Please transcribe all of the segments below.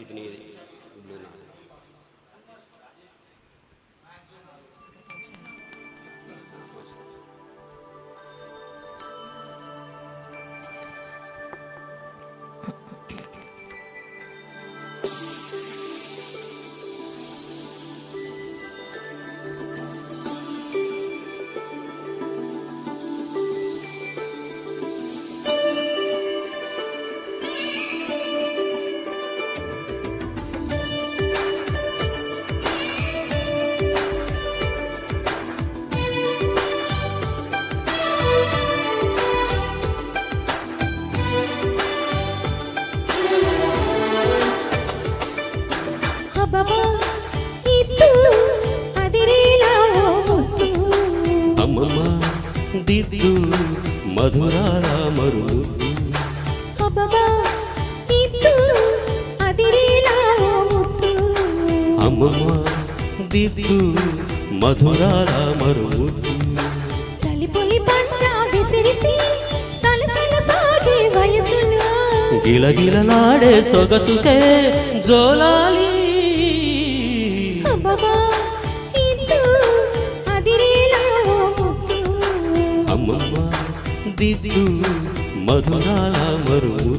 ఇది నీది, ఇల్లు నాది. అమ్మమ్మ దిద్దు మధురాల మరులు, అమ్మమ్మ దిద్దు మధురాల మరులు. గిలగిలలాడే సొగసుకే జోలాలి, అమ్మమ్మ దిద్దు మధురాల మరులు.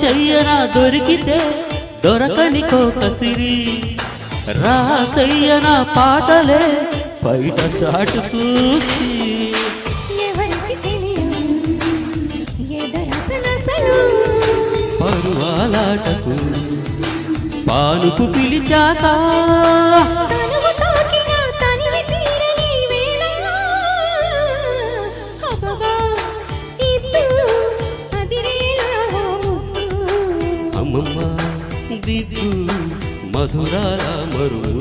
చెయ్యనా దొరికితే దొరకని కోకసిరి, రాసయ్యనా పాటలే బయట చాటు చూసి, పరువాలాటకు పానుకు పిలిచాక అమ్మమ్మ దిద్దు మధురాల మరులు.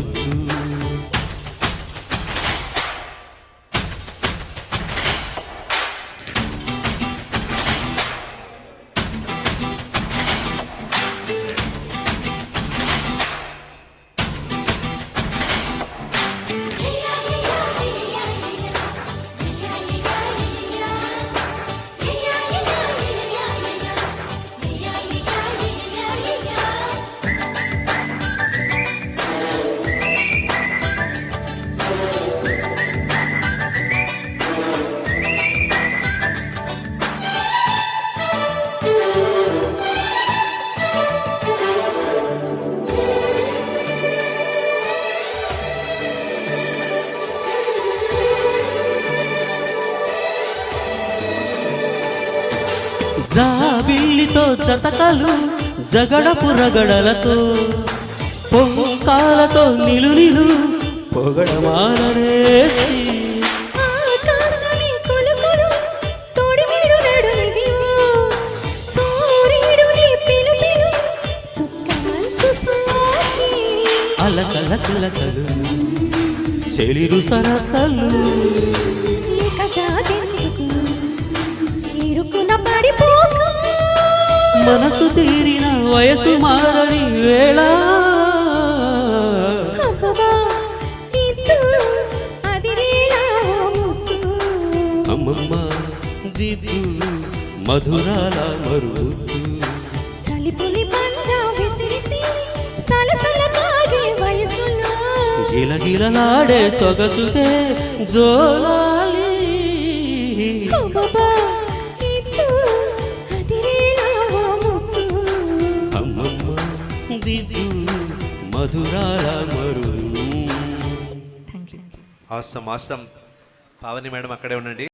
జాబిల్లితో జతకలు జగడపు రగడలతో, పొంకాలతో నిలు నిలు పొగడమాలనేసి, అలకల కిలకలు చెలిరు సరసలు, మనసు తీరిన వయసు మారని వేళ, అమ్మమ్మ దిద్దు మధురాల మరులు. గిలగిలలాడే సొగసుకే జోలాలి, అమ్మమ్మ దిద్దు మధురాల మరువు. Thank you. Awesome awesome. Pavani madam అక్కడే ఉండండి.